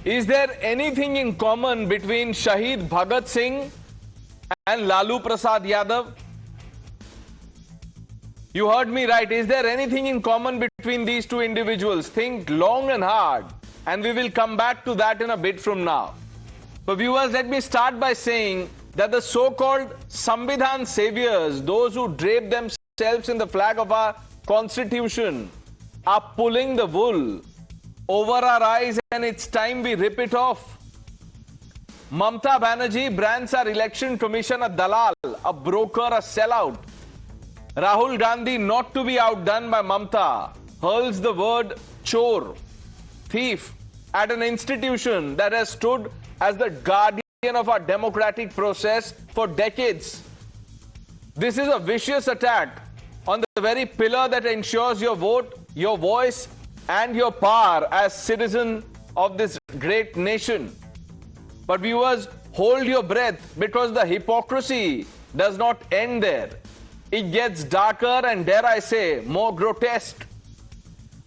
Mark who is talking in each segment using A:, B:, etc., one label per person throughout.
A: Is there anything in common between Shahid Bhagat Singh and Lalu Prasad Yadav? You heard me right. Is there anything in common between these two individuals? Think long and hard, and we will come back to that in a bit from now. So viewers, let me start by saying that the so-called Samvidhan Saviours, those who drape themselves in the flag of our constitution, are pulling the wool over our eyes, and it's time we rip it off. Mamata Banerjee brands our election commission a dalal, a broker, a sellout. Rahul Gandhi, not to be outdone by Mamata, hurls the word chor, thief, at an institution that has stood as the guardian of our democratic process for decades. This is a vicious attack on the very pillar that ensures your vote, your voice, and your power as citizen of this great nation. But viewers, hold your breath, because the hypocrisy does not end there. It gets darker and, dare I say, more grotesque.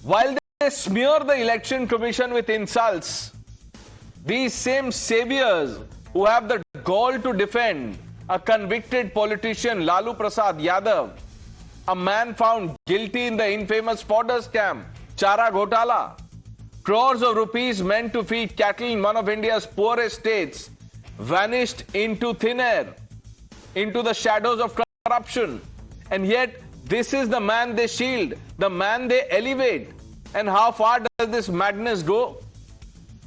A: While they smear the election commission with insults, these same saviors who have the gall to defend a convicted politician, Lalu Prasad Yadav, a man found guilty in the infamous fodder scam, chara ghotala, crores of rupees meant to feed cattle in one of India's poorest states, vanished into thin air, into the shadows of corruption. And yet, this is the man they shield, the man they elevate. And how far does this madness go?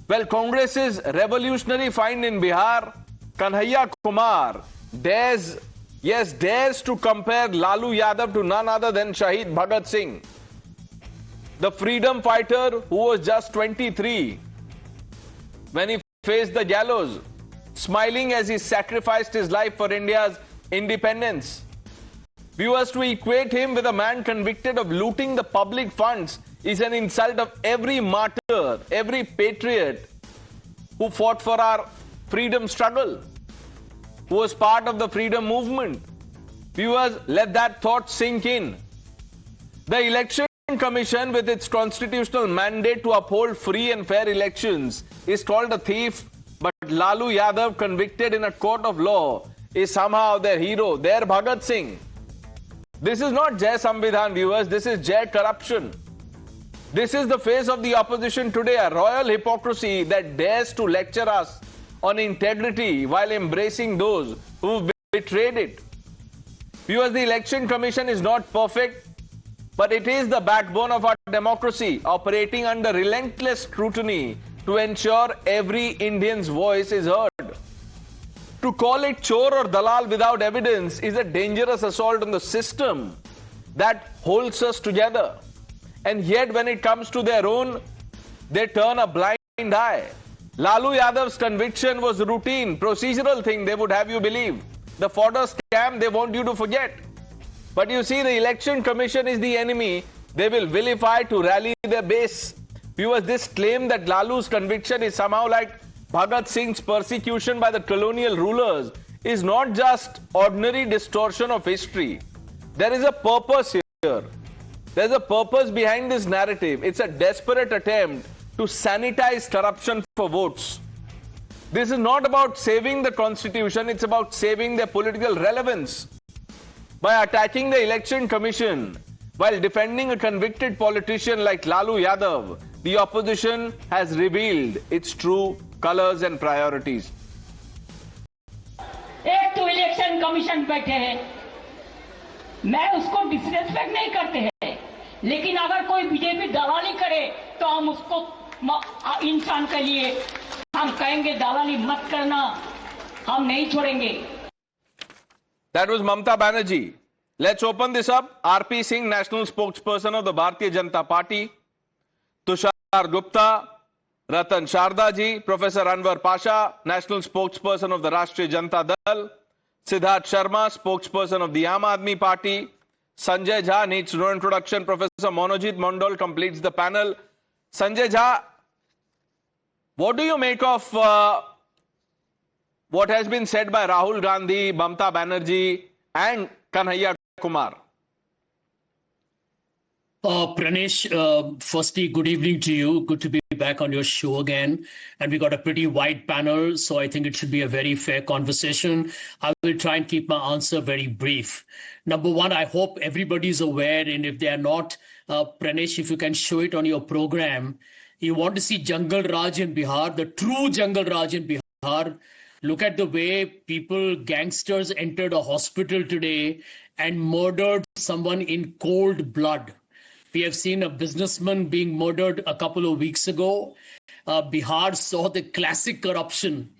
A: Well, Congress's revolutionary find in Bihar, Kanhaiya dares to compare Lalu Yadav to none other than Shahid Bhagat Singh, the freedom fighter who was just 23 when he faced the gallows, smiling as he sacrificed his life for India's independence. Viewers, to equate him with a man convicted of looting the public funds is an insult of every martyr, every patriot who fought for our freedom struggle, who was part of the freedom movement. Viewers, let that thought sink in. The Election Commission, with its constitutional mandate to uphold free and fair elections, is called a thief, but Lalu Yadav, convicted in a court of law, is somehow their hero, their Bhagat Singh. This is not Jai Samvidhan, viewers, this is Jai corruption. This is the face of the opposition today, a royal hypocrisy that dares to lecture us on integrity while embracing those who betrayed it. Viewers, the Election Commission is not perfect, but it is the backbone of our democracy, operating under relentless scrutiny to ensure every Indian's voice is heard. To call it chor or dalal without evidence is a dangerous assault on the system that holds us together. And yet, when it comes to their own, they turn a blind eye. Lalu Yadav's conviction was a routine, procedural thing, they would have you believe. The fodder scam, they want you to forget. But you see, the Election Commission is the enemy they will vilify to rally their base. Viewers, this claim that Lalu's conviction is somehow like Bhagat Singh's persecution by the colonial rulers is not just ordinary distortion of history. There is a purpose here. There's a purpose behind this narrative. It's a desperate attempt to sanitize corruption for votes. This is not about saving the constitution, it's about saving their political relevance. By attacking the Election Commission while defending a convicted politician like Lalu Yadav, the opposition has revealed its true colors and priorities.
B: एक तो election commission बैठे हैं, मैं उसको disrespect नहीं करते हैं, लेकिन अगर कोई बीजेपी दलाली करे तो हम उसको इंसान के लिए हम कहेंगे दलाली मत करना, हम नहीं छोड़ेंगे.
A: That was Mamata Banerjee. Let's open this up. R.P. Singh, national spokesperson of the Bharatiya Janata Party. Tushar Gupta, Ratan Sharda ji, Professor Anwar Pasha, national spokesperson of the Rashtriya Janata Dal. Siddharth Sharma, spokesperson of the Aam Aadmi Party. Sanjay Jha needs no introduction. Professor Monojit Mondal completes the panel. Sanjay Jha, what do you make of what has been said by Rahul Gandhi, Mamata Banerjee and Kanhaiya Kumar?
C: Pranesh, firstly, good evening to you. Good to be back on your show again. And we got a pretty wide panel, so I think it should be a very fair conversation. I will try and keep my answer very brief. Number one, I hope everybody's aware, and if they are not, Pranesh, if you can show it on your program, you want to see Jungle Raj in Bihar, the true Jungle Raj in Bihar. Look at the way people, gangsters entered a hospital today and murdered someone in cold blood. We have seen a businessman being murdered a couple of weeks ago. Bihar saw the classic corruption,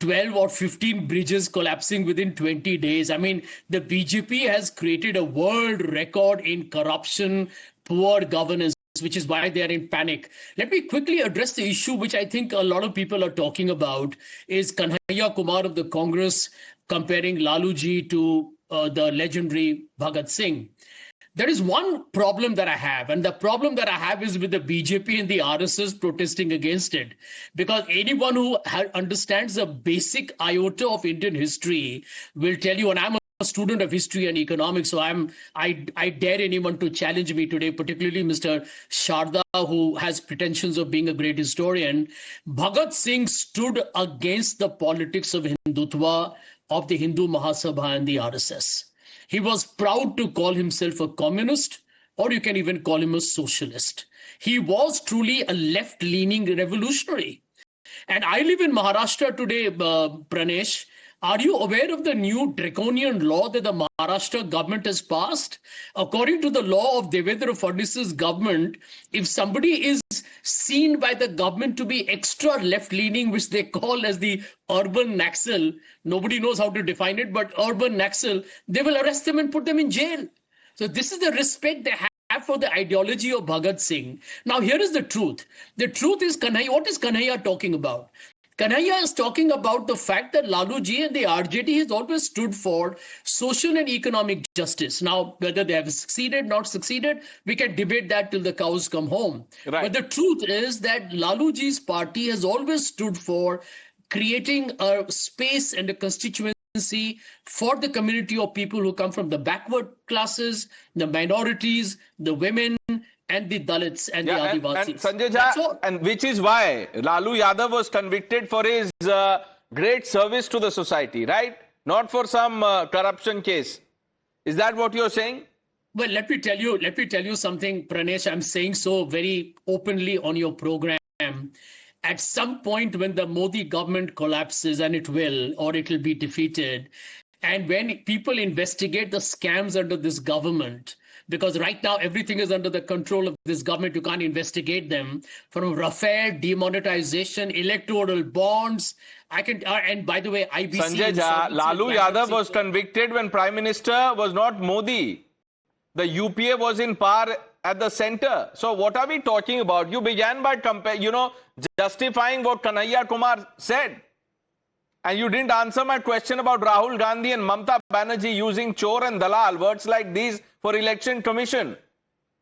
C: 12 or 15 bridges collapsing within 20 days. I mean, the BJP has created a world record in corruption, poor governance, which is why they are in panic. Let me quickly address the issue, which I think a lot of people are talking about, is Kanhaiya Kumar of the Congress comparing Lalu ji to the legendary Bhagat Singh. There is one problem that I have, and the problem that I have is with the BJP and the RSS protesting against it. Because anyone who understands the basic iota of Indian history will tell you, and I'm a student of history and economics, so I dare anyone to challenge me today, particularly Mr. Sharda, who has pretensions of being a great historian. Bhagat Singh stood against the politics of Hindutva, of the Hindu Mahasabha and the RSS. He was proud to call himself a communist, or you can even call him a socialist. He was truly a left-leaning revolutionary. And I live in Maharashtra today, Pranesh. Are you aware of the new draconian law that the Maharashtra government has passed? According to the law of Devendra Fadnavis's government, if somebody is seen by the government to be extra left-leaning, which they call as the urban Naxal, nobody knows how to define it, but urban Naxal, they will arrest them and put them in jail. So this is the respect they have for the ideology of Bhagat Singh. Now, here is the truth. The truth is, what is Kanhaiya talking about? Kanhaiya is talking about the fact that Lalu ji and the RJD has always stood for social and economic justice. Now, whether they have succeeded, not succeeded, we can debate that till the cows come home. Right. But the truth is that Lalu ji's party has always stood for creating a space and a constituency for the community of people who come from the backward classes, the minorities, the women, and the Dalits and the Adivasis.
A: And Sanjay Jha, and which is why Lalu Yadav was convicted for his great service to the society, right? Not for some corruption case. Is that what you're saying?
C: Well, let me tell you something, Pranesh. I'm saying so very openly on your program. At some point when the Modi government collapses, and it will, or it will be defeated, and when people investigate the scams under this government, because right now everything is under the control of this government, you can't investigate them, from Rafale, demonetization, electoral bonds. And by the way, IBC...
A: Sanjay Jha, Lalu Yadav was convicted when Prime Minister was not Modi. The UPA was in power at the center. So what are we talking about? You began by justifying what Kanhaiya Kumar said. And you didn't answer my question about Rahul Gandhi and Mamata Banerjee using Chor and Dalal, words like these, for election commission.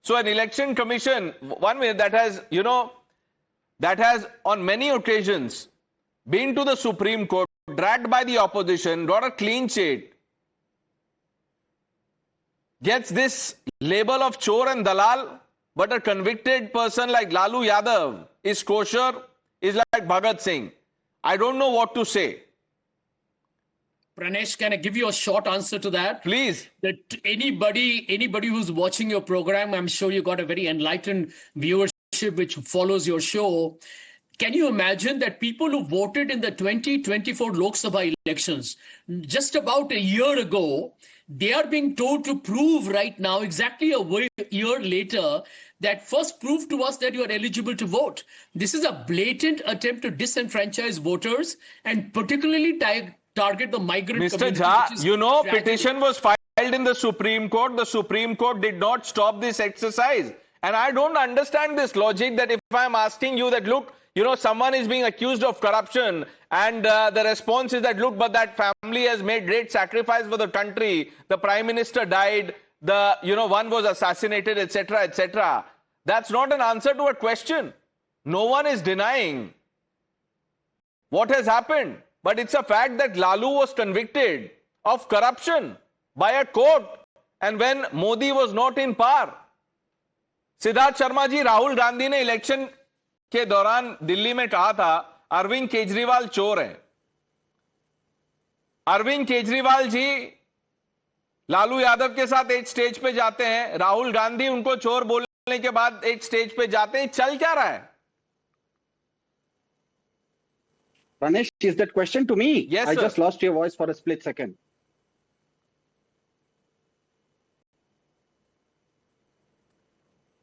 A: So an election commission, one way that has, that has on many occasions been to the Supreme Court, dragged by the opposition, got a clean sheet, gets this label of Chor and Dalal, but a convicted person like Lalu Yadav is kosher, is like Bhagat Singh. I don't know what to say.
C: Pranesh, can I give you a short answer to that?
A: Please.
C: That anybody who's watching your program, I'm sure you got a very enlightened viewership which follows your show. Can you imagine that people who voted in the 2024 Lok Sabha elections just about a year ago, they are being told to prove right now, exactly a year later, that first prove to us that you are eligible to vote. This is a blatant attempt to disenfranchise voters and particularly target the migrant community.
A: Mr. Jha, petition was filed in the Supreme Court. The Supreme Court did not stop this exercise. And I don't understand this logic that if I'm asking you that, look, someone is being accused of corruption, and the response is that, look, but that family has made great sacrifice for the country. The Prime Minister died, one was assassinated, etc., etc. That's not an answer to a question. No one is denying what has happened. But it's a fact that Lalu was convicted of corruption by a court, and when Modi was not in power. Siddharth Sharma ji, Rahul Gandhi ने election के दौरान दिल्ली में कहा था अरविंद केजरीवाल चोर है। अरविंद केजरीवाल जी लालू यादव के साथ एक स्टेज पे जाते हैं, राहुल गांधी उनको चोर बोलने के बाद एक स्टेज पे जाते हैं, चल क्या रहा है?
D: Pranesh, is that question to me?
A: Yes,
D: I
A: sir.
D: just lost your voice for a split second.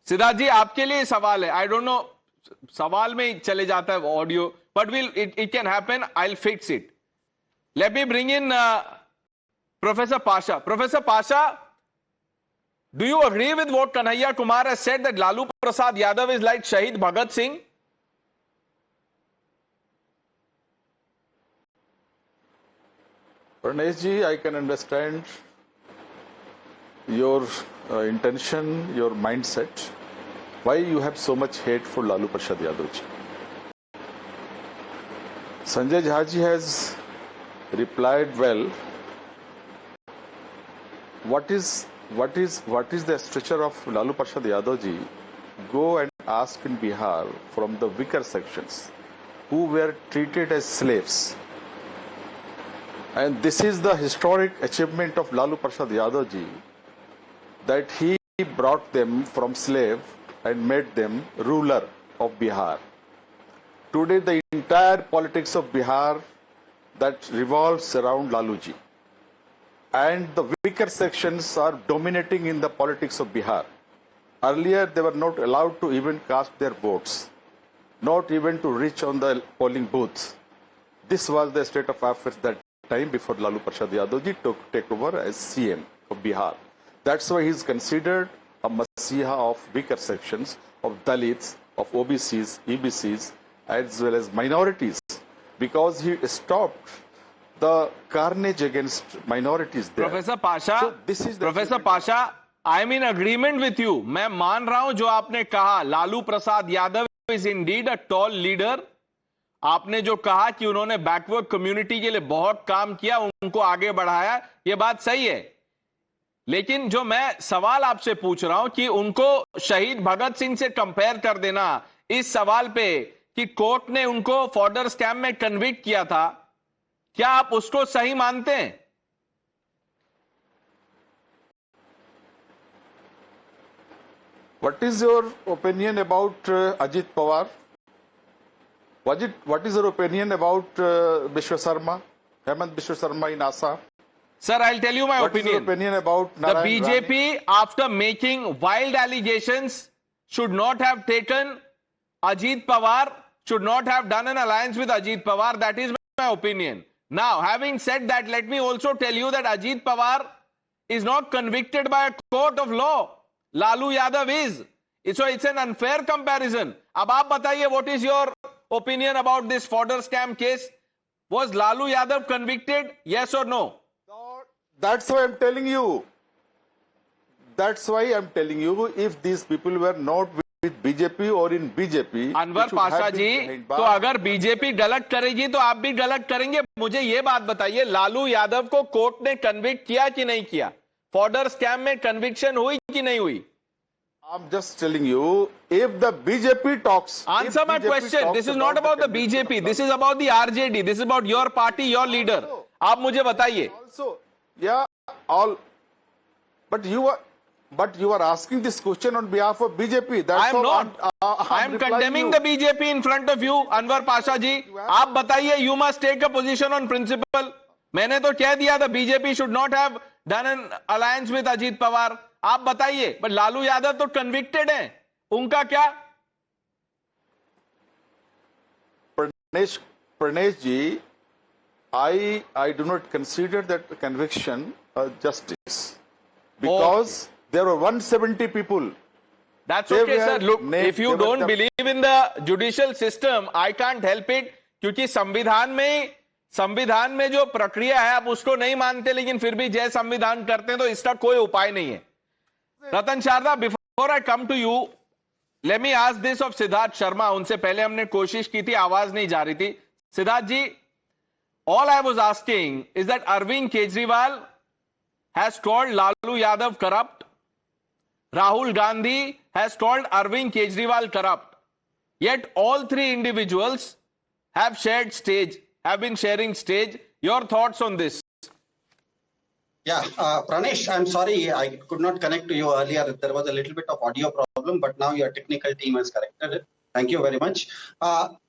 A: Siddharth जी, आपके लिए सवाल है। आई डोंट नो, सवाल में चले जाता है audio, but will it can happen, I will fix it. Let me bring in professor Pasha. Professor Pasha, do you agree with what Kanhaiya Kumar has said that Lalu Prasad Yadav is like Shahid Bhagat Singh?
E: Pranesh ji, I can understand your intention, your mindset, why you have so much hate for Lalu Prasad Yadav ji. Sanjay Jha ji has replied well. What is the stature of Lalu Prasad Yadav ji? Go and ask in Bihar from the weaker sections who were treated as slaves. And this is the historic achievement of Lalu Prasad Yadav ji, that he brought them from slave and made them ruler of Bihar. Today the entire politics of Bihar that revolves around Lalu ji. And the weaker sections are dominating in the politics of Bihar. Earlier they were not allowed to even cast their votes, not even to reach on the polling booths. This was the state of affairs that time before Lalu Prasad Yadav ji take over as CM of Bihar. That's why he is considered a messiah of weaker sections, of Dalits, of OBCs, EBCs, as well as minorities, because he stopped the carnage against minorities there.
A: Professor Pasha,
E: So this is the
A: Professor Pasha, I am in agreement with you. मैं मान रहा हूं जो आपने कहा, Lalu Prasad Yadav is indeed a tall leader. आपने जो कहा कि उन्होंने बैकवर्ड कम्युनिटी के लिए बहुत काम किया, उनको आगे बढ़ाया, ये बात सही है। लेकिन जो मैं सवाल आपसे पूछ रहा हूं कि उनको शहीद भगत सिंह से कंपेयर कर देना इस सवाल पे कि कोर्ट ने उनको फॉर्डर स्कैम में कन्विक्ट किया था, क्या आप उसको सही मानते हैं?
E: What is your opinion about Ajit Pawar? What is your opinion about Bishwa Sarma, Hemant Bishwa Sarma in Assam?
A: Sir, I'll tell you my
E: What is your
A: opinion.
E: opinion about
A: The
E: Narayan
A: BJP,
E: Rani?
A: after making wild allegations, should not have taken Ajit Pawar, should not have done an alliance with Ajit Pawar. That is my opinion. Now, having said that, let me also tell you that Ajit Pawar is not convicted by a court of law. Lalu Yadav is. So it's an unfair comparison. Ab aap bataiye, what is your opinion about this fodder scam case? Was Lalu Yadav convicted? Yes or no?
E: That's why I'm telling you. That's why I'm telling you, if these people were not with BJP or in BJP,
A: Anwar Pasha जी, तो अगर BJP गलत करेगी तो आप भी गलत करेंगे। मुझे ये बात बताइए, लालू यादव को कोर्ट ने कन्विक्ट किया कि नहीं किया? फॉर्डर स्कैम में कन्विक्शन हुई कि नहीं हुई?
E: I'm just telling you, if the BJP talks...
A: Answer my question. This is not about the BJP. This is about the RJD. This is about your party, your leader. आप मुझे बताइए.
E: Also, yeah, all... But you are asking this question on behalf of BJP. That's
A: I am
E: all
A: not. I am
E: replying
A: condemning
E: you.
A: the BJP in front of you, Anwar Pasha ji. आप बताइए, you must take a position on principle. मैंने तो कह दिया था BJP should not have done an alliance with Ajit Pawar. आप बताइए, पर लालू यादव तो कन्विक्टेड हैं, उनका क्या?
E: Pranesh ji, I do not consider that conviction justice, because there were 170 people.
A: That's
E: They
A: okay,
E: were
A: sir. Look,
E: named-
A: if you
E: they were
A: don't
E: the-
A: believe in the judicial system, I can't help it. क्योंकि संविधान में जो प्रक्रिया है आप उसको नहीं मानते, लेकिन फिर भी जय संविधान करते हैं, तो इसका कोई उपाय नहीं है. Ratan Sharda, before I come to you, let me ask this of Siddharth Sharma. उनसे पहले हमने कोशिश की थी, आवाज नहीं जा रही थी. सिद्धार्थ जी, all I was asking is that Arvind Kejriwal has called Lalu Yadav corrupt. Rahul Gandhi has called Arvind Kejriwal corrupt. Yet all three individuals have been sharing stage. Your thoughts on this?
D: Yeah, Pranesh, I'm sorry I could not connect to you earlier. There was a little bit of audio problem, but now your technical team has corrected it. Thank you very much.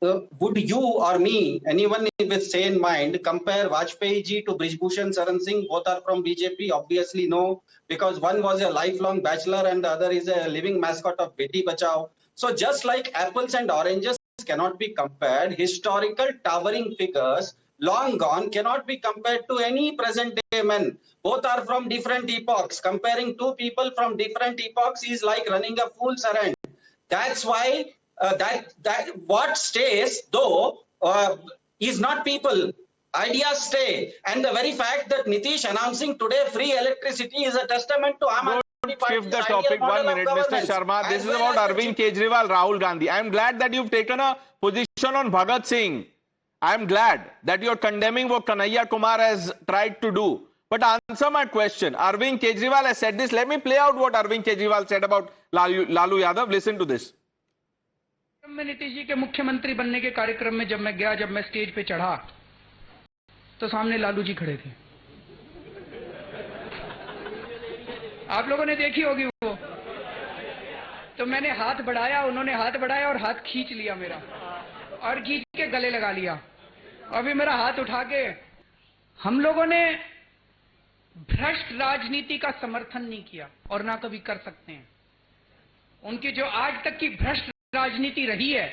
D: Would you or me, anyone with sane mind, compare Vajpayee ji to Brijbhushan Saran Singh? Both are from BJP. Obviously, no, because one was a lifelong bachelor and the other is a living mascot of Beti Bachao. So just like apples and oranges cannot be compared, historical towering figures long gone cannot be compared to any present day men. Both are from different epochs. Comparing two people from different epochs is like running a fool's errand. That's why that what stays though is not people. Ideas stay, and the very fact that Nitish announcing today free electricity is a testament to Aam Aadmi Party's
A: Shift the
D: ideal
A: topic
D: model
A: 1
D: of
A: minute, Mr.
D: governance.
A: Sharma. This
D: As
A: is
D: well
A: about
D: as the
A: Arvind Kejriwal, Rahul Gandhi. I am glad that you've taken a position on Bhagat Singh. I am glad that you're condemning what Kanhaiya Kumar has tried to do. But answer my question. Arvind Kejriwal has said this. Let me play out what Arvind Kejriwal said about Lalu Yadav. Listen to this.
F: में नीतीश जी के मुख्यमंत्री बनने के कार्यक्रम में जब मैं stage पे चढ़ा तो सामने लालू जी खड़े थे। आप लोगों ने देखी होगी वो। तो मैंने हाथ बढ़ाया, उन्होंने हाथ बढ़ाया और हाथ खींच लिया मेरा और खींच के गले लगा लिया। अभी मेरा हाथ उठा के हम लोगों ने भ्रष्ट राजनीति का समर्थन नहीं किया और ना कभी कर सकते हैं। उनकी जो आज तक की भ्रष्ट राजनीति रही है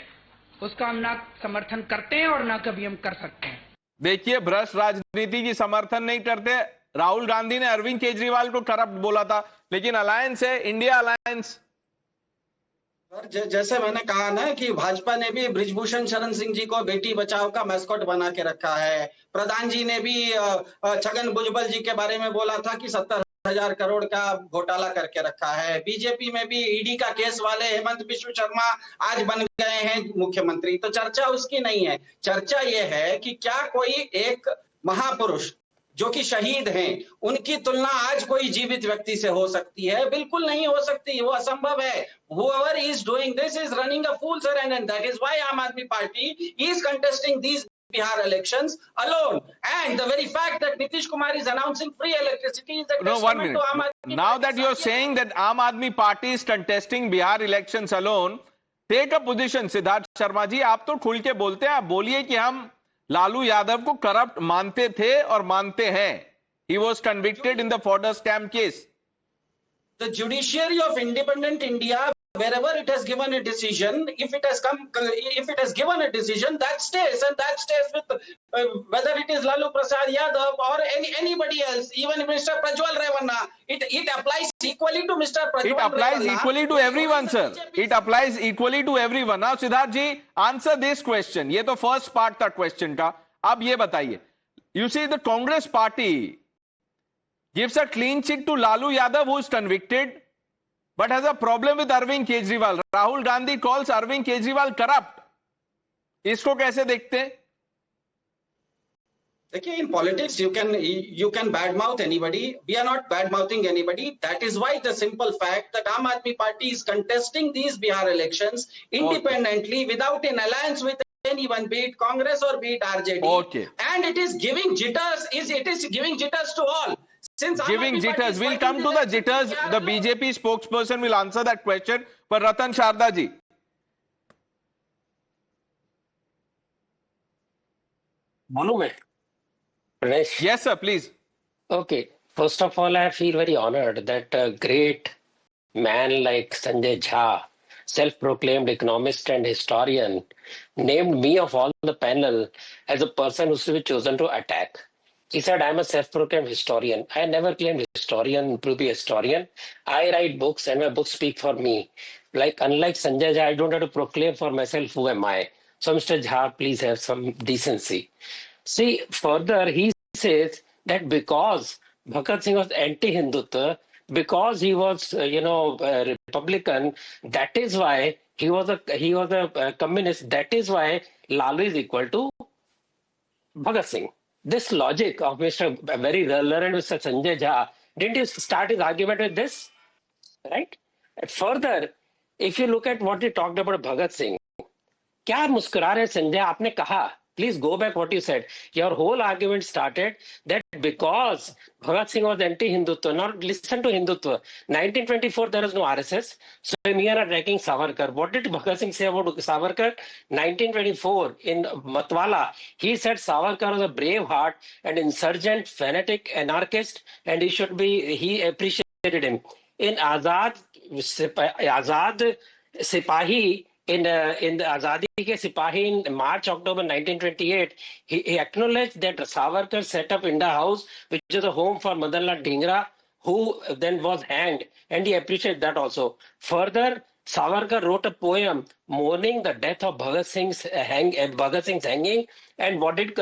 F: उसका हम ना समर्थन करते हैं और ना कभी हम कर सकते हैं।
A: देखिए, भ्रष्ट राजनीति की समर्थन नहीं करते। राहुल गांधी ने अरविंद केजरीवाल को करप्ट बोला था, लेकिन अलायंस है इंडिया अलायंस।
D: जैसे मैंने कहा ना कि भाजपा ने भी बृजभूषण शरण सिंह जी को बेटी बचाओ का मैस्कॉट बना के रखा है। प्रधान जी ने भी छगन भुजबल जी के बारे में बोला था कि 70,000 करोड़ का घोटाला करके रखा है। बीजेपी में भी ईडी का केस वाले हेमंत बिश्व शर्मा आज बन गए हैं मुख्यमंत्री। तो चर्चा उसकी नहीं है। चर्चा ये है कि क्या कोई एक महापुरुष जो कि शहीद हैं, उनकी तुलना आज कोई जीवित व्यक्ति से हो सकती है? बिल्कुल नहीं हो सकती, वो असंभव है। Whoever is doing this is running a fool's errand, and that is why Aam Aadmi Party is contesting these Bihar elections alone. And the very fact that Nitish Kumar is announcing free electricity is a testament to Aam Aadmi.
A: Now that you're saying that Aam Aadmi Party is contesting Bihar elections alone, take a position. Siddharth Sharma ji, आप तो खुल के बोलते हैं, आप बोलिए कि हम लालू यादव को करप्ट मानते थे और मानते हैं। He was convicted in the fodder scam case.
D: The judiciary of independent India, wherever it has given a decision, if it has given a decision, that stays, and that stays with whether it is Lalu Prasad Yadav or anybody else, even Mr. Prajwal Revanna. It applies equally to Mr. Prajwal
A: It applies
D: Revanna.
A: equally to everyone, sir. It applies equally to everyone. Now, Siddharth ji, answer this question. ये तो first part था question का. अब ये बताइए. You see, the Congress party gives a clean chit to Lalu Yadav, who is convicted, but has a problem with Arvind Kejriwal. Rahul Gandhi calls Arvind Kejriwal corrupt. इसको कैसे देखते हैं?
D: Okay, in politics, you can badmouth anybody. We are not badmouthing anybody. That is why the simple fact that Aam Aadmi Party is contesting these Bihar elections independently, without an alliance with anyone, be it Congress or be it RJD.
A: Okay.
D: And it is giving jitters. It is giving jitters to all. Since
A: Giving jitters. We'll come to the jitters. The BJP spokesperson will answer that question. But Ratan Sharda ji.
G: बोलूं मैं? Pranesh?
A: Yes, sir, please.
G: Okay. First of all, I feel very honored that a great man like Sanjay Jha, self-proclaimed economist and historian, named me of all the panel as a person who should be chosen to attack. He said, I'm a self-proclaimed historian. I never claimed historian to be a historian. I write books and my books speak for me. Unlike Sanjay Jha, I don't have to proclaim for myself who am I. So Mr. Jha, please have some decency. See, further, he says that because Bhagat Singh was anti-Hindutva, because he was, a Republican, that is why he was a communist. That is why Lalu is equal to Bhagat Singh. This logic of very learned Mr. Sanjay Jha, didn't you start his argument with this? Right? Further, If you look at what he talked about Bhagat Singh, क्या मुस्कुरा रहे संजय? आपने कहा, please go back what you said. Your whole argument started that because Bhagat Singh was anti-Hindutva. Now listen to Hindutva. 1924 there was no RSS. So we are attacking Savarkar. What did Bhagat Singh say about Savarkar? 1924 in Matwala, he said Savarkar was a brave heart, an insurgent, fanatic, anarchist, and he appreciated him. In Azad Sipahi, in the Azadi ke Sipahi in March, October 1928, he acknowledged that Savarkar set up I.N.D.I.A house, which is a home for Madanlal Dhingra, who then was hanged, and he appreciated that also. Further, Savarkar wrote a poem mourning the death of Bhagat Singh's hanging, and what did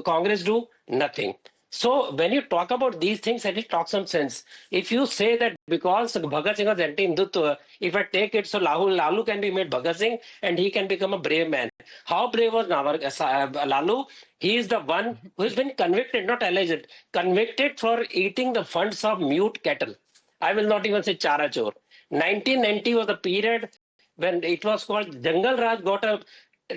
G: Congress do? Nothing. So when you talk about these things, at least talk some sense. If you say that because Bhagat Singh was anti-Hindutva, if I take it, so Lalu can be made Bhagat Singh and he can become a brave man. How brave was Lalu? He is the one who has been convicted, not alleged, convicted for eating the funds of mute cattle. I will not even say chara chor. 1990 was the period when it was called Jangal Raj got a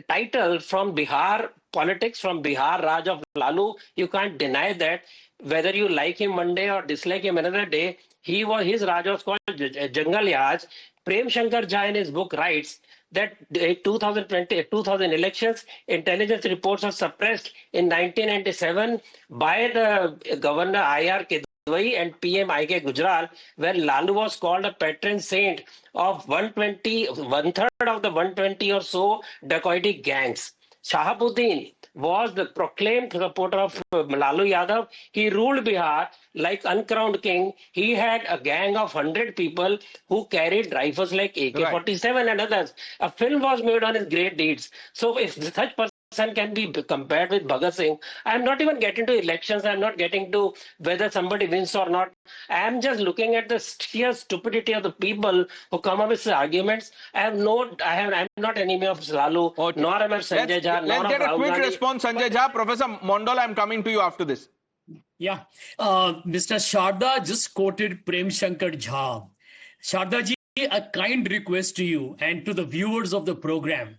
G: title from Bihar politics, from Bihar Raj of Lalu. You can't deny that. Whether you like him one day or dislike him another day, his Raj was called Jangal Raj. Prem Shankar Jha in his book writes that 2000 elections, intelligence reports are suppressed in 1997 by the Governor I.R. and PM I.K. Gujral, where Lalu was called a patron saint of one third of the 120 or so dacoity gangs. Shahabuddin was the proclaimed supporter of Lalu Yadav. He ruled Bihar like uncrowned king. He had a gang of 100 people who carried rifles like AK-47 and others. A film was made on his great deeds. So if such person can be compared with Bhagat Singh, I am not even getting to elections. I am not getting to whether somebody wins or not. I am just looking at the sheer stupidity of the people who come up with arguments. I am not enemy of Lalu, nor am I Sanjay Jha, nor
A: Let's get a quick
G: Gandhi.
A: response, Sanjay Jha. Professor Mondal, I am coming to you after this.
C: Yeah, Mr. Sharda just quoted Prem Shankar Jha. Sharda ji, a kind request to you and to the viewers of the program.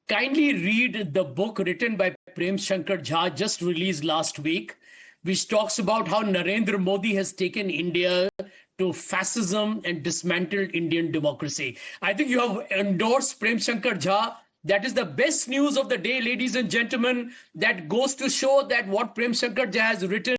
C: Kindly read the book written by Prem Shankar Jha, just released last week, which talks about how Narendra Modi has taken India to fascism and dismantled Indian democracy. I think you have endorsed Prem Shankar Jha. That is the best news of the day, ladies and gentlemen. That goes to show that what Prem Shankar Jha has written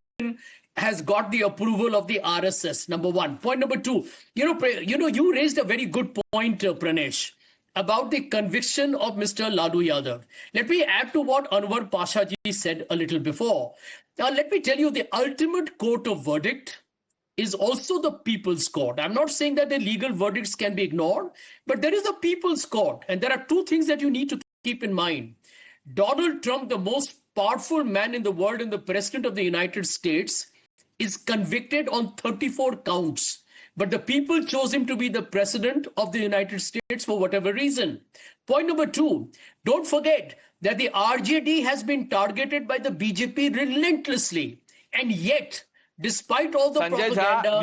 C: has got the approval of the RSS, number one. Point number two, you raised a very good point, Pranesh, about the conviction of Mr. Lalu Yadav. Let me add to what Anwar Pasha ji said a little before. Now, let me tell you, the ultimate court of verdict is also the people's court. I'm not saying that the legal verdicts can be ignored, but there is a people's court. And there are two things that you need to keep in mind. Donald Trump, the most powerful man in the world and the president of the United States, is convicted on 34 counts. But the people chose him to be the president of the United States for whatever reason. Point number two, don't forget that the RJD has been targeted by the BJP relentlessly. And yet, despite all the
A: Sanjay
C: propaganda,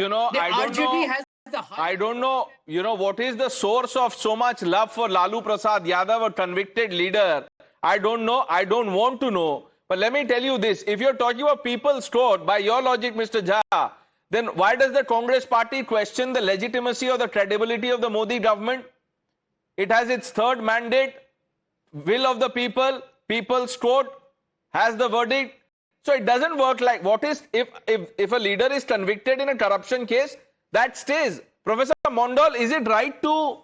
A: Jha, I don't know, what is the source of so much love for Lalu Prasad Yadav, a convicted leader. I don't know. I don't want to know. But let me tell you this. If you're talking about people's court, by your logic, Mr. Jha, then why does the Congress party question the legitimacy or the credibility of the Modi government? It has its third mandate, will of the people, people's court, has the verdict. So it doesn't work like, what is, if a leader is convicted in a corruption case, that stays. Professor Mondal, is it right to,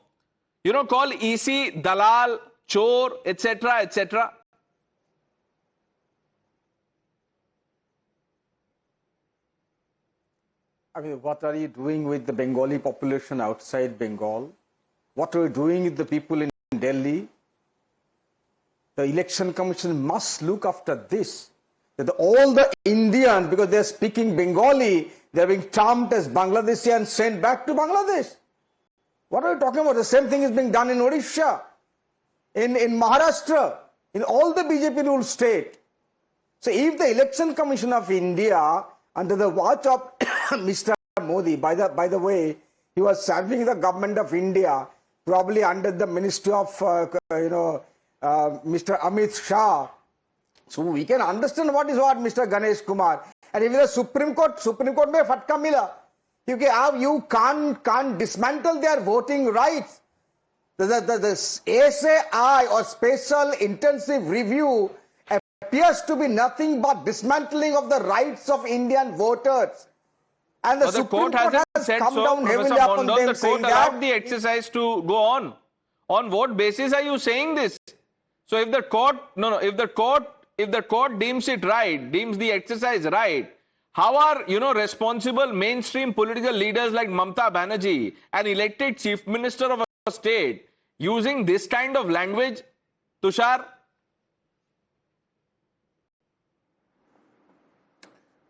A: call EC, Dalal, Chor, etc., etc.?
H: I mean, what are you doing with the Bengali population outside Bengal? What are you doing with the people in Delhi? The Election Commission must look after this. That all the Indians, because they are speaking Bengali, they are being termed as Bangladeshi and sent back to Bangladesh. What are you talking about? The same thing is being done in Odisha, in Maharashtra, in all the BJP ruled state. So if the Election Commission of India, under the watch of Mr. Modi, by the way, he was serving the government of India probably under the ministry of, Mr. Amit Shah. So we can understand what is what, Mr. Ganesh Kumar. And even the Supreme Court may fatka mila. You can't dismantle their voting rights. The SAI or Special Intensive Review appears to be nothing but dismantling of the rights of Indian voters. And the Supreme
A: court hasn't
H: has
A: said
H: come
A: so,
H: down
A: Professor
H: heavily upon
A: Mondal.
H: them,
A: The
H: saying
A: court allowed the exercise to go on. On what basis are you saying this? So if the court, if the court deems it right, deems the exercise right, how are, responsible mainstream political leaders like Mamata Banerjee, an elected chief minister of a state, using this kind of language, Tushar?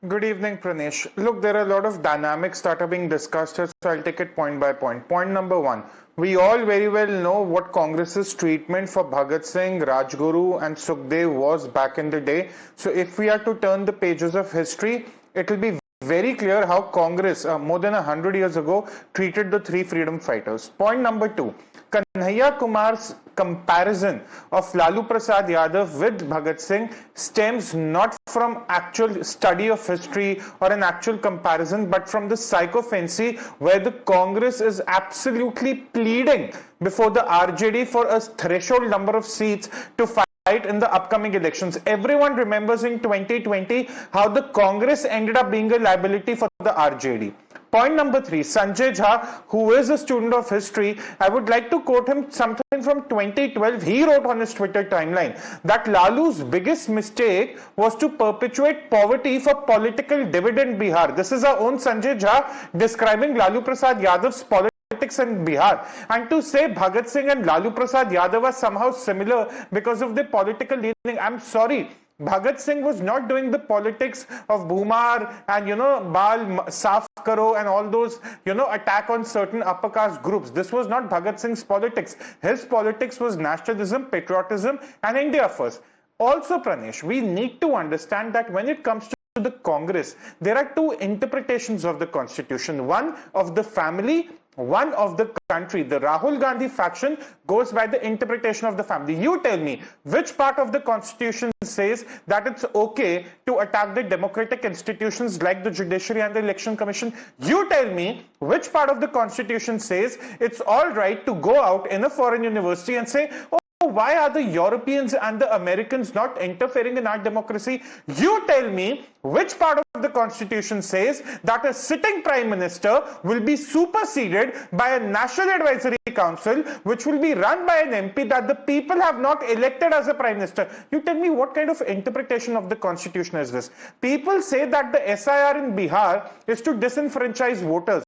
I: Good evening, Pranesh. Look, there are a lot of dynamics that are being discussed here, so I'll take it point by point. Point number one, we all very well know what Congress's treatment for Bhagat Singh, Rajguru and Sukhdev was back in the day. So if we are to turn the pages of history, it will be very clear how Congress, more than 100 years ago, treated the three freedom fighters. Point number two, Kanhaiya Kumar's comparison of Lalu Prasad Yadav with Bhagat Singh stems not from actual study of history or an actual comparison, but from the psychophancy where the Congress is absolutely pleading before the RJD for a threshold number of seats to fight in the upcoming elections. Everyone remembers in 2020 how the Congress ended up being a liability for the RJD. Point number three, Sanjay Jha, who is a student of history, I would like to quote him something from 2012. He wrote on his Twitter timeline that Lalu's biggest mistake was to perpetuate poverty for political dividend Bihar. This is our own Sanjay Jha describing Lalu Prasad Yadav's politics in Bihar. And to say Bhagat Singh and Lalu Prasad Yadav are somehow similar because of their political leaning, I'm sorry. Bhagat Singh was not doing the politics of Bhumar and, Bal Saaf Karo and all those, attack on certain upper caste groups. This was not Bhagat Singh's politics. His politics was nationalism, patriotism and India first. Also, Pranesh, we need to understand that when it comes to the Congress, there are two interpretations of the Constitution. One of the family, one of the country. The Rahul Gandhi faction goes by the interpretation of the family. You tell me, which part of the Constitution says that it's okay to attack the democratic institutions like the judiciary and the election commission? You tell me, which part of the Constitution says it's all right to go out in a foreign university and say, oh, why are the Europeans and the Americans not interfering in our democracy? You tell me, which part of the Constitution says that a sitting Prime Minister will be superseded by a National Advisory Council which will be run by an MP that the people have not elected as a Prime Minister? You tell me, what kind of interpretation of the Constitution is this? People say that the S.I.R in Bihar is to disenfranchise voters.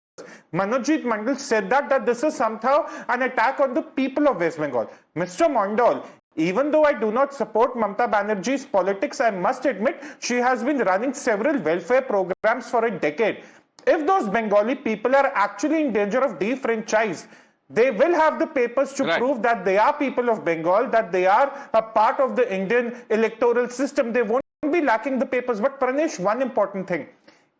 I: Manojit Mandal said that this is somehow an attack on the people of West Bengal. Mr. Mondal, even though I do not support Mamata Banerjee's politics, I must admit she has been running several welfare programs for a decade. If those Bengali people are actually in danger of defranchise, they will have the papers to prove that they are people of Bengal, that they are a part of the Indian electoral system. They won't be lacking the papers. But Pranesh, one important thing.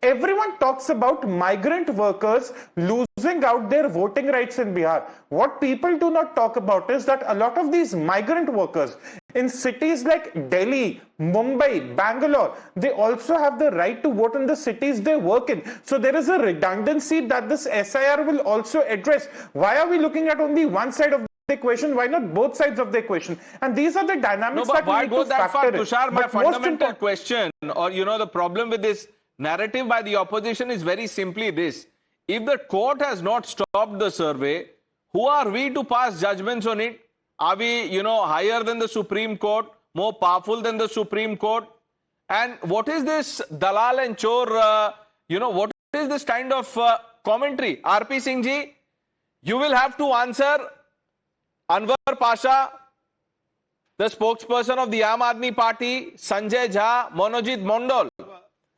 I: Everyone talks about migrant workers losing out their voting rights in Bihar. What people do not talk about is that a lot of these migrant workers in cities like Delhi, Mumbai, Bangalore, they also have the right to vote in the cities they work in. So there is a redundancy that this S.I.R will also address. Why are we looking at only one side of the equation? Why not both sides of the equation? And these are the dynamics that we need to factor in.
A: Tushar, my fundamental question, or the problem with this narrative by the opposition is very simply this. If the court has not stopped the survey, who are we to pass judgments on it? Are we, higher than the Supreme Court, more powerful than the Supreme Court? And what is this Dalal and Chor, what is this kind of commentary? R.P. Singh ji, you will have to answer Anwar Pasha, the spokesperson of the I.N.D.I.A party, Sanjay Jha, Manojit Mondal.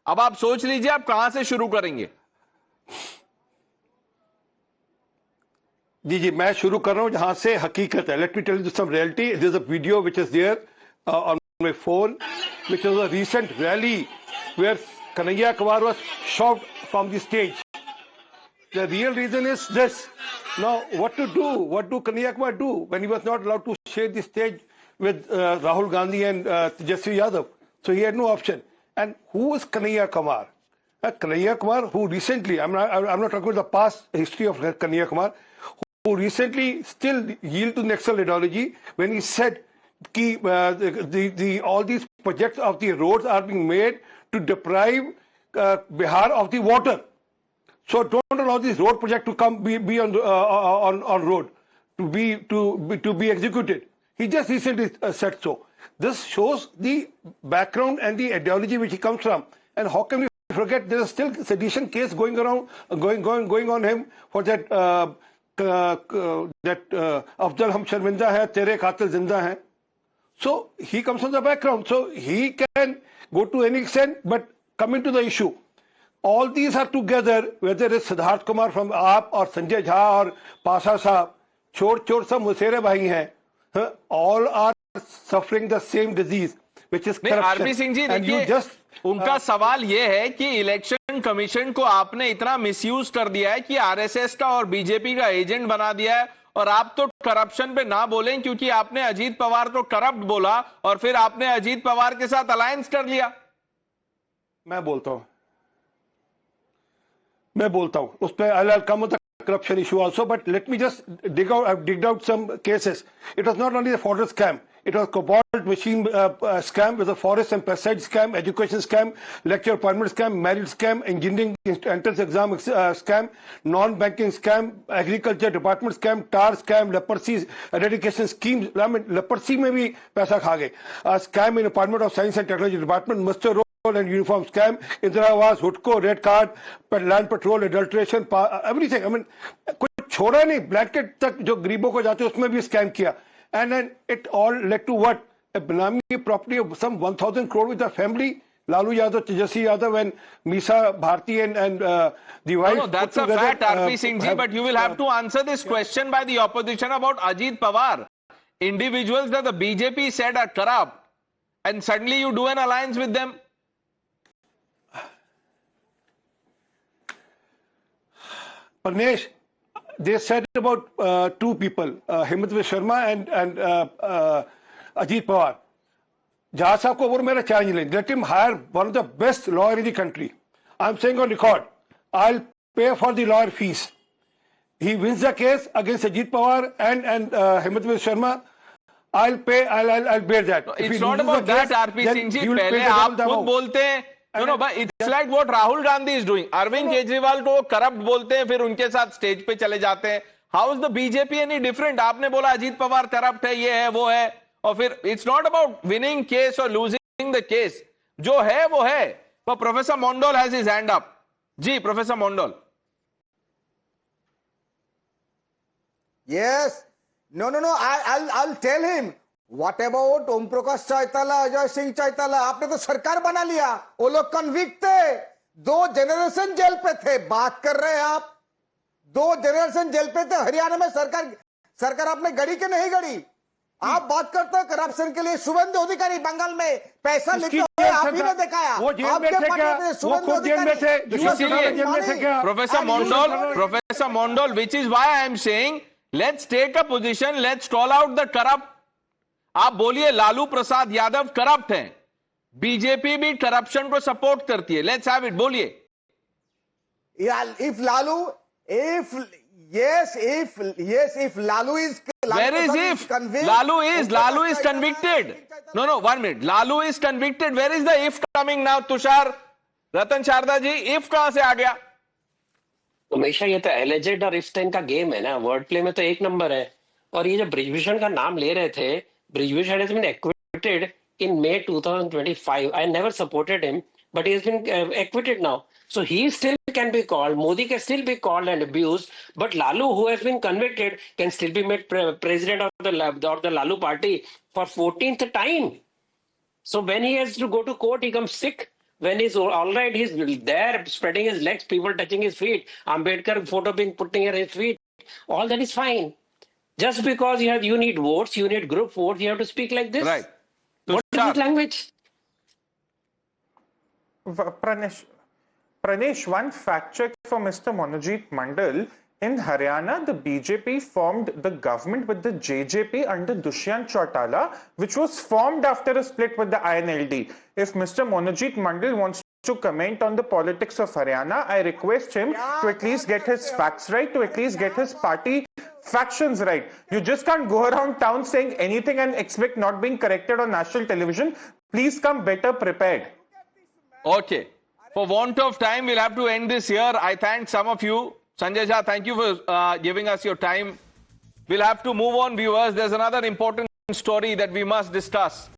A: अब आप सोच लीजिए आप कहां से शुरू करेंगे?
J: जी मैं शुरू कर रहा हूं जहां से हकीकत है. Let me tell you some reality. There is a video which is there on my phone, which was a recent rally where Kanhaiya Kumar was shoved from the stage. The real reason is this. Now, what to do? What do Kanhaiya Kumar do when he was not allowed to share the stage with Rahul Gandhi and Tejasvi Yadav? So he had no option. And who is Kanhaiya Kumar? Kanhaiya Kumar, who recently, I'm not talking about the past history of Kanhaiya Kumar, who recently still yielded to Naxal ideology when he said all these projects of the roads are being made to deprive Bihar of the water. So don't allow this road project to come be on road to be executed. He just recently said so. This shows the background and the ideology which he comes from. And how can we forget there is still sedition case going on him for that Afdal hum sharminda hai, tere qatil zinda hai. So he comes from the background. So he can go to any extent, but coming to the issue. All these are together, whether it's Siddharth Kumar from AAP or Sanjay Jha or Pasha Saab, Chor sab Musere bhai hain, all are suffering the same disease, which is corruption.
A: RP Singh ji देखिए, उनका सवाल ये है कि election commission को आपने इतना misuse कर दिया है कि आरएसएस का और बीजेपी का एजेंट बना दिया है, और आप तो करप्शन पे ना बोलें क्योंकि आपने अजीत पवार को करप्ट बोला और फिर आपने अजीत पवार के साथ अलायंस कर लिया.
J: मैं बोलता हूं उस पे I'll come with the corruption issue also, but let me just dig out some cases. It was not only the forest scam, it was cobalt machine scam, with a forest and pesticide scam, education scam, lecture permit scam, merit scam, engineering entrance exam scam, non-banking scam, agriculture department scam, tar scam, leprosy eradication schemes. I mean, leprosy में भी पैसा खा गए. Scam in Department of Science and Technology Department, Mr. and uniform scam, Indira Awas, Hutko, red card, land patrol, adulteration, everything. I mean, कुछ छोड़ा नहीं, blanket तक जो गरीबों को जाते उसमें भी scam किया. And then it all led to what? A benami property of some 1,000 crore with the family, Lalu Yadav, Tejasvi Yadav, and Misa Bharti and the wife. No,
A: that's a fact, RP Singh ji, but you will have to answer this question by the opposition about Ajit Pawar. Individuals that the BJP said are corrupt, and suddenly you do an alliance with them.
J: Pranesh, they said about two people, Himmat Sharma and Ajit Pawar. Jha Sahab ko mera challenge le. Let him hire one of the best lawyer in the country. I'm saying on record, I'll pay for the lawyer fees. He wins the case against Ajit Pawar and Himmat Sharma. I'll bear that.
A: It's not about that, RP Singh ji. Pehle aap khud bolte hain. No, but it's like what Rahul Gandhi is doing. Arvind Kejriwal को corrupt बोलते हैं, फिर उनके साथ stage पे चले जाते हैं. How is the BJP any different? आपने बोला अजीत पवार corrupt है, ये है, वो है, और फिर it's not about winning case or losing the case. जो है वो है. But Professor Mondal has his hand up. Ji, Professor Mondal.
H: Yes. No. I'll tell him. What about Om Prakash Chaitala, Ajay Singh Chaitala? आपने तो सरकार बना लिया. वो लोग कन्विक्ट थे, 2 जनरेशन जेल पे थे. बात कर रहे हैं आप, 2 जनरेशन जेल पे थे. हरियाणा में सरकार आपने गड़ी के नहीं गड़ी? आप बात करते हैं करप्शन के लिए. शुभेंदु अधिकारी बंगाल में पैसा लेते हुए आप ही ने दिखाया.
J: वो जेल में थे क्या? वो खुद जेल में थे.
A: Professor Mondal, which is why I am saying, let's take a position, let's call out the corrupt. आप बोलिए लालू प्रसाद यादव करप्ट हैं, बीजेपी भी करप्शन को सपोर्ट करती है. लेट्स हैव इट, बोलिए.
H: If Lalu is
A: where is if Lalu is convicted? No, 1 minute. Lalu is convicted. Where is the if coming now? Tushar, Ratan Sharda ji, if कहां से आ गया?
G: हमेशा ये तो एलिजेड और इफ का गेम है ना. वर्ड प्ले में तो एक नंबर है. और ये जो ब्रिजभूषण का नाम ले रहे थे, Brijbhushan has been acquitted in May 2025. I never supported him, but he has been acquitted now. So he still can be called, Modi can still be called and abused, but Lalu, who has been convicted, can still be made president of the Lalu party for 14th time. So when he has to go to court, he comes sick. When he's all right, he's there spreading his legs, people touching his feet, Ambedkar photo being put near his feet. All that is fine. Just because you need votes, you need group votes, you have to speak like this.
A: Right.
G: What is this language?
I: Pranesh, one fact check for Mr. Monojit Mandal. In Haryana, the BJP formed the government with the JJP under Dushyant Chautala, which was formed after a split with the I.N.D.I.A. If Mr. Monojit Mandal wants to comment on the politics of Haryana, I request him to at least get his facts right, to at least get his party factions right. You just can't go around town saying anything and expect not being corrected on national television. Please come better prepared.
A: Okay. For want of time, we'll have to end this here. I thank some of you. Sanjay Jha, thank you for giving us your time. We'll have to move on, viewers. There's another important story that we must discuss.